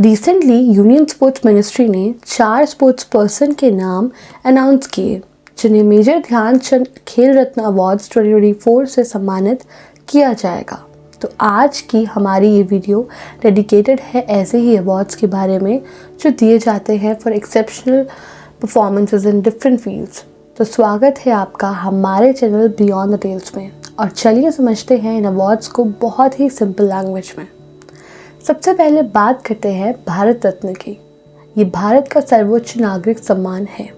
Recently union sports ministry ने 4 sports person के नाम अनाउंस किए जिन्हें मेजर ध्यानचंद खेल रत्न अवार्ड्स 2024 से सम्मानित किया जाएगा। तो आज की हमारी ये वीडियो डेडिकेटेड है ऐसे ही अवार्ड्स के बारे में जो दिए जाते हैं for exceptional performances in different fields. तो स्वागत है आपका हमारे चैनल बियॉन्ड द टेल्स में, और चलिए समझते हैं इन अवार्ड्स को बहुत ही सिंपल लैंग्वेज में। सबसे पहले बात करते हैं भारत रत्न की। ये भारत का सर्वोच्च नागरिक सम्मान है।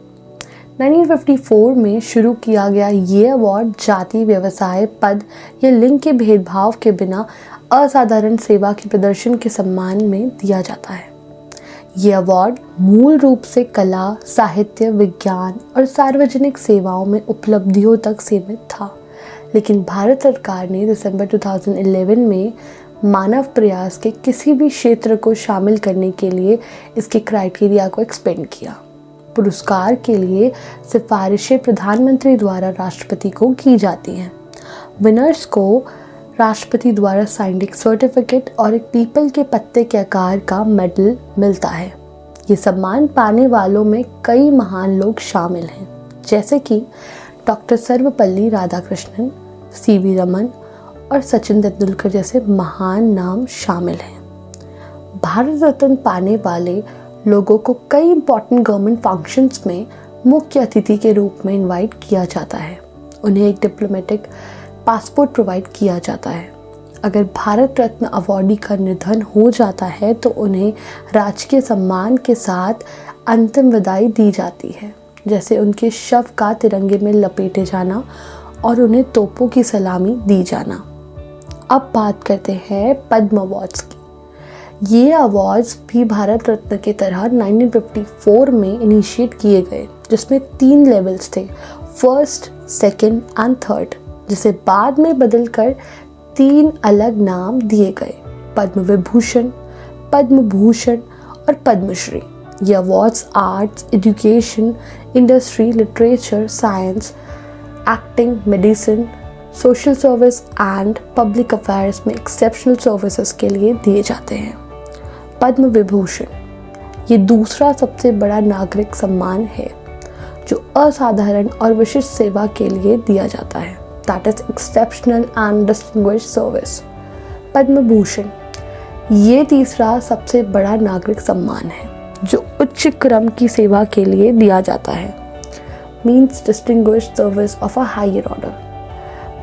1954 में शुरू किया गया ये अवार्ड जाति, व्यवसाय, पद या लिंग के भेदभाव के बिना असाधारण सेवा के प्रदर्शन के सम्मान में दिया जाता है। ये अवार्ड मूल रूप से कला, साहित्य, विज्ञान और सार्वजनिक सेवाओं में उपलब्धियों तक सीमित था, लेकिन भारत सरकार ने दिसंबर 2011 में मानव प्रयास के किसी भी क्षेत्र को शामिल करने के लिए इसके क्राइटेरिया को एक्सपेंड किया। पुरस्कार के लिए सिफारिशें प्रधानमंत्री द्वारा राष्ट्रपति को की जाती हैं। विनर्स को राष्ट्रपति द्वारा साइंड एक सर्टिफिकेट और एक पीपल के पत्ते के आकार का मेडल मिलता है। ये सम्मान पाने वालों में कई महान लोग शामिल हैं, जैसे कि डॉक्टर सर्वपल्ली राधाकृष्णन, सीवी रमन और सचिन तेंदुलकर जैसे महान नाम शामिल हैं। भारत रत्न पाने वाले लोगों को कई इंपॉर्टेंट गवर्नमेंट फंक्शंस में मुख्य अतिथि के रूप में इनवाइट किया जाता है। उन्हें एक डिप्लोमेटिक पासपोर्ट प्रोवाइड किया जाता है। अगर भारत रत्न अवॉर्डी का निधन हो जाता है तो उन्हें राजकीय सम्मान के साथ अंतिम विदाई दी जाती है, जैसे उनके शव का तिरंगे में लपेटे जाना और उन्हें तोपों की सलामी दी जाना। अब बात करते हैं पद्म अवार्ड्स की। ये अवार्ड्स भी भारत रत्न की तरह 1954 में इनिशिएट किए गए, जिसमें 3 लेवल्स थे, फर्स्ट, सेकंड एंड थर्ड, जिसे बाद में बदलकर 3 अलग नाम दिए गए, पद्म विभूषण, पद्म भूषण और पद्मश्री। ये awards arts, education, industry, literature, science, acting, medicine, social service and public affairs में एक्सेप्शनल सर्विसेज के लिए दिए जाते हैं। पद्म विभूषण ये दूसरा सबसे बड़ा नागरिक सम्मान है जो असाधारण और विशिष्ट सेवा के लिए दिया जाता है, that is exceptional and distinguished service. Padma Bhushan ये तीसरा सबसे बड़ा नागरिक सम्मान है जो उच्च क्रम की सेवा के लिए दिया जाता है, means distinguished service of a higher order.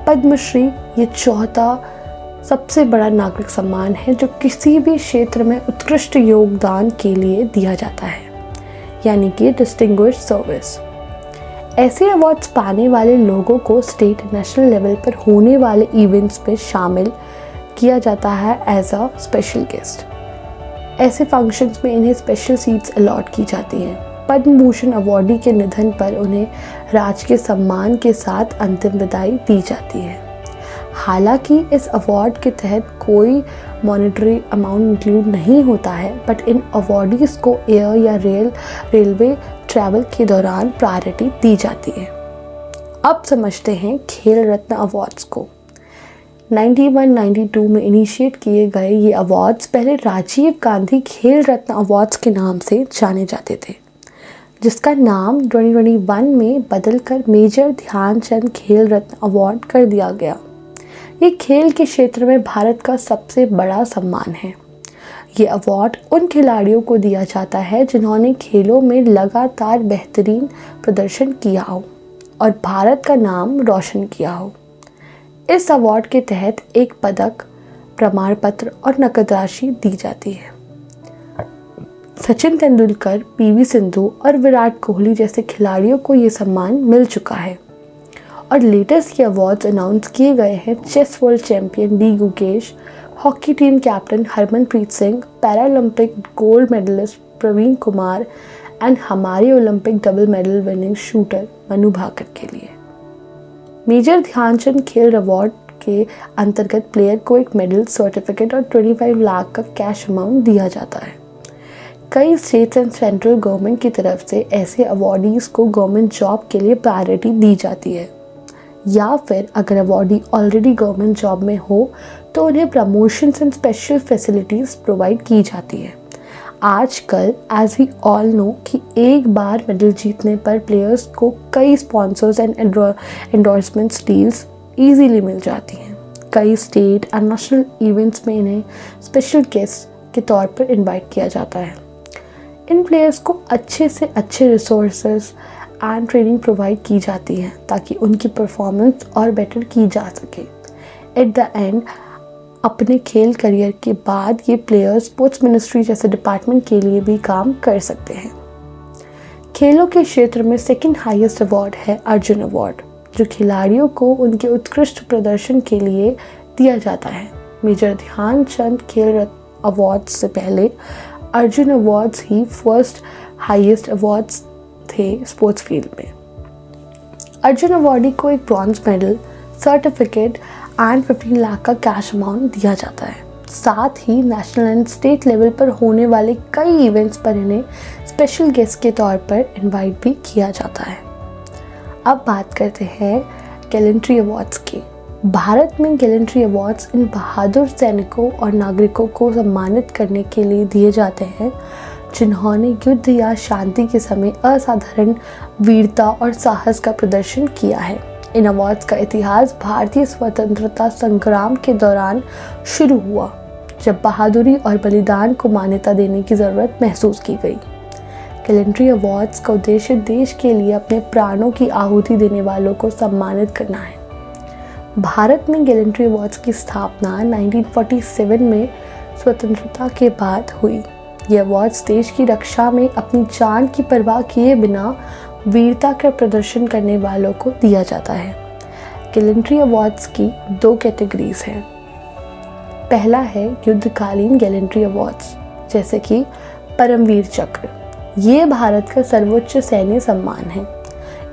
Padma Shri ये चौथा सबसे बड़ा नागरिक सम्मान है जो किसी भी क्षेत्र में उत्कृष्ट योगदान के लिए दिया जाता है, यानी कि डिस्टिंग्विश्ड सर्विस। ऐसे अवार्ड्स पाने वाले लोगों को स्टेट नेशनल लेवल पर होने वाले इवेंट्स में शामिल किया जाता है एज अ स्पेशल गेस्ट। ऐसे फंक्शंस में इन्हें स्पेशल सीट्स अलॉट की जाती हैं। पद्म भूषण अवॉर्डी के निधन पर उन्हें राजकीय सम्मान के साथ अंतिम विदाई दी जाती है। हालांकि इस अवार्ड के तहत कोई मॉनेटरी अमाउंट इंक्लूड नहीं होता है, बट इन अवॉर्डीज को एयर या रेलवे ट्रैवल के दौरान प्रायोरिटी दी जाती है। अब समझते हैं खेल रत्न अवार्ड्स को। 91-92 में इनिशिएट किए गए ये अवार्ड्स पहले राजीव गांधी खेल रत्न अवार्ड्स के नाम से जाने जाते थे, जिसका नाम 2021 में बदलकर मेजर ध्यानचंद खेल रत्न अवार्ड कर दिया गया। ये खेल के क्षेत्र में भारत का सबसे बड़ा सम्मान है। ये अवार्ड उन खिलाड़ियों को दिया जाता है जिन्होंने खेलों में लगातार बेहतरीन प्रदर्शन किया हो और भारत का नाम रोशन किया हो। इस अवार्ड के तहत एक पदक, प्रमाण पत्र और नकद राशि दी जाती है। सचिन तेंदुलकर, पीवी सिंधु और विराट कोहली जैसे खिलाड़ियों को ये सम्मान मिल चुका है। और लेटेस्ट ये अवार्ड्स अनाउंस किए गए हैं chess world champion D Gukesh, hockey team captain Harmanpreet Singh, Paralympic gold medalist Praveen Kumar and हमारे Olympic double medal winning shooter Manu Bhaker के लिए। मेजर ध्यानचंद खेल अवार्ड के अंतर्गत प्लेयर को एक मेडल, सर्टिफिकेट और 25 लाख का कैश अमाउंट दिया जाता है। कई स्टेट्स एंड सेंट्रल गवर्नमेंट की तरफ से ऐसे अवॉर्डीज को गवर्नमेंट जॉब के लिए प्रायोरिटी दी जाती है, या फिर अगर अवॉर्डी ऑलरेडी गवर्नमेंट जॉब में हो तो उन्हें promotions and special facilities provide की जाती है। आजकल एज वी ऑल नो कि एक बार मेडल जीतने पर प्लेयर्स को कई sponsors and endorsements deals easily मिल जाती हैं। कई स्टेट एंड नेशनल इवेंट्स में इन्हें स्पेशल गेस्ट के तौर पर इनवाइट किया जाता है। इन प्लेयर्स को अच्छे से अच्छे रिसोर्सेज एंड ट्रेनिंग प्रोवाइड की जाती है ताकि उनकी परफॉर्मेंस और बेटर की जा सके। एट द एंड अपने खेल करियर के बाद ये प्लेयर्स स्पोर्ट्स मिनिस्ट्री जैसे डिपार्टमेंट के लिए भी काम कर सकते हैं। खेलों के क्षेत्र में सेकंड हाईएस्ट अवार्ड है अर्जुन अवार्ड, जो खिलाड़ियों को उनके उत्कृष्ट प्रदर्शन के लिए दिया जाता है। मेजर ध्यानचंद खेल रत्न अवार्ड्स से पहले अर्जुन अवार्ड्स ही फर्स्ट हाईएस्ट अवार्ड्स थे स्पोर्ट्स फील्ड में। अर्जुन अवार्डी को एक bronze medal, certificate and 15 lakh का कैश अमाउंट दिया जाता है। साथ ही नेशनल एंड स्टेट लेवल पर होने वाले कई इवेंट्स पर इन्हें स्पेशल गेस्ट के तौर पर इनवाइट भी किया जाता है। अब बात करते हैं गैलेंट्री अवार्ड्स की। भारत में गैलेंट्री अवार्ड्स इन बहादुर सैनिकों और नागरिकों को सम्मानित करने के लिए दिए जाते हैं जिन्होंने युद्ध या शांति के समय असाधारण वीरता और साहस का प्रदर्शन किया है। इन अवार्ड्स का इतिहास भारतीय स्वतंत्रता संग्राम के दौरान शुरू हुआ, जब बहादुरी और बलिदान को मान्यता देने की ज़रूरत महसूस की गई। गैलेंट्री अवार्ड्स का उद्देश्य देश के लिए अपने प्राणों की आहुति देने वालों को सम्मानित करना है। भारत में गैलेंट्री अवार्ड्स की स्थापना 1947 में स्वतंत्रता के बाद हुई। ये अवार्ड्स देश की रक्षा में अपनी जान की परवाह किए बिना वीरता का प्रदर्शन करने वालों को दिया जाता है। गैलेंट्री अवार्ड्स की 2 कैटेगरीज हैं। पहला है युद्धकालीन गैलेंट्री अवार्ड्स, जैसे कि परमवीर चक्र। ये भारत का सर्वोच्च सैन्य सम्मान है।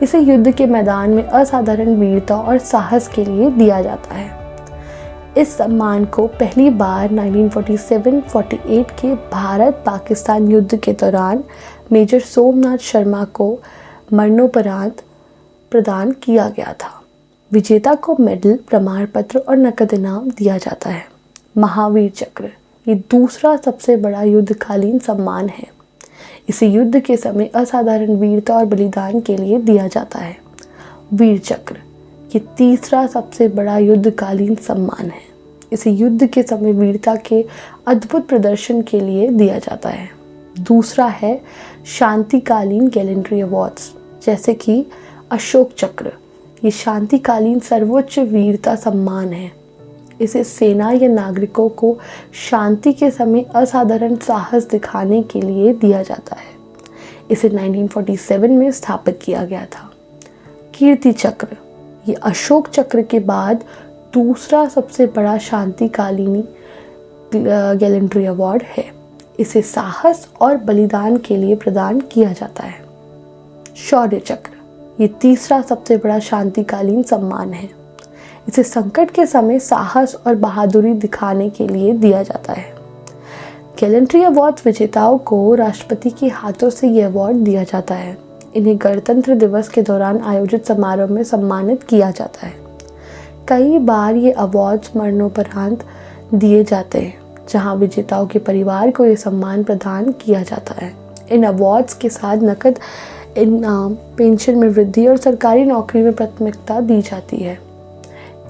इसे युद्ध के मैदान में असाधारण वीरता और साहस के लिए दिया जाता है। इस सम्मान को पहली बार 1947-48 के भारत पाकिस्तान युद्ध के दौरान मेजर सोमनाथ शर्मा को मरणोपरांत प्रदान किया गया था। विजेता को मेडल, प्रमाण पत्र और नकद इनाम दिया जाता है। महावीर चक्र ये दूसरा सबसे बड़ा युद्धकालीन सम्मान है। इसे युद्ध के समय असाधारण वीरता और बलिदान के लिए दिया जाता है। वीर चक्र ये तीसरा सबसे बड़ा युद्धकालीन सम्मान है। इसे युद्ध के समय वीरता के अद्भुत प्रदर्शन के लिए दिया जाता है। दूसरा है शांतिकालीन गैलेंट्री अवार्ड्स, जैसे कि अशोक चक्र। ये शांतिकालीन सर्वोच्च वीरता सम्मान है। इसे सेना या नागरिकों को शांति के समय असाधारण साहस दिखाने के लिए दिया जाता है। इसे 1947 में स्थापित किया गया था। कीर्ति चक्र ये अशोक चक्र के बाद दूसरा सबसे बड़ा शांतिकालीन गैलेंट्री अवार्ड है। इसे साहस और बलिदान के लिए प्रदान किया जाता है। शौर्य चक्र ये तीसरा सबसे बड़ा शांतिकालीन सम्मान है। इसे संकट के समय साहस और बहादुरी दिखाने के लिए दिया जाता है। गैलेंट्री अवार्ड विजेताओं को राष्ट्रपति के हाथों से ये अवार्ड दिया जाता है। इन्हें गणतंत्र दिवस के दौरान आयोजित समारोह में सम्मानित किया जाता है। कई बार ये अवार्ड्स मरणोपरांत दिए जाते हैं, जहां विजेताओं के परिवार को ये सम्मान प्रदान किया जाता है। इन अवार्ड्स के साथ नकद इनाम, पेंशन में वृद्धि और सरकारी नौकरी में प्राथमिकता दी जाती है।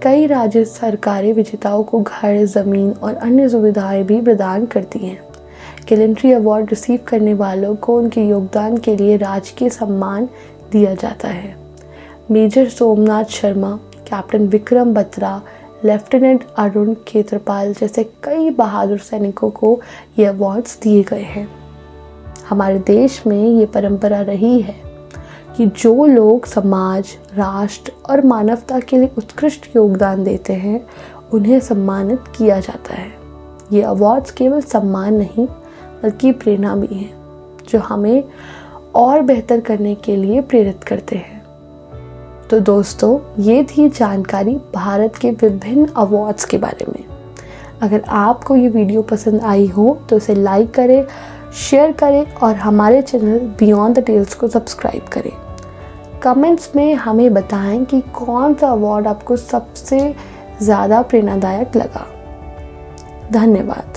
कई राज्य सरकारें विजेताओं को घर, ज़मीन और अन्य सुविधाएं भी प्रदान करती हैं। गैलेंट्री अवार्ड रिसीव करने वालों को उनके योगदान के लिए राजकीय सम्मान दिया जाता है। Major Somnath Sharma, captain Vikram Batra, lieutenant Arun Khetarpal जैसे कई बहादुर सैनिकों को ये अवार्ड्स दिए गए हैं। हमारे देश में ये परंपरा रही है कि जो लोग समाज, राष्ट्र और मानवता के लिए उत्कृष्ट योगदान देते हैं उन्हें सम्मानित किया जाता है। ये अवार्ड्स केवल सम्मान नहीं बल्कि प्रेरणा भी हैं, जो हमें और बेहतर करने के लिए प्रेरित करते हैं। तो दोस्तों, ये थी जानकारी भारत के विभिन्न अवार्ड्स के बारे में। अगर आपको ये वीडियो पसंद आई हो तो इसे लाइक करें, शेयर करें और हमारे चैनल बियॉन्ड द टेल्स को सब्सक्राइब करें। कमेंट्स में हमें बताएं कि कौन सा अवार्ड आपको सबसे ज़्यादा प्रेरणादायक लगा। धन्यवाद।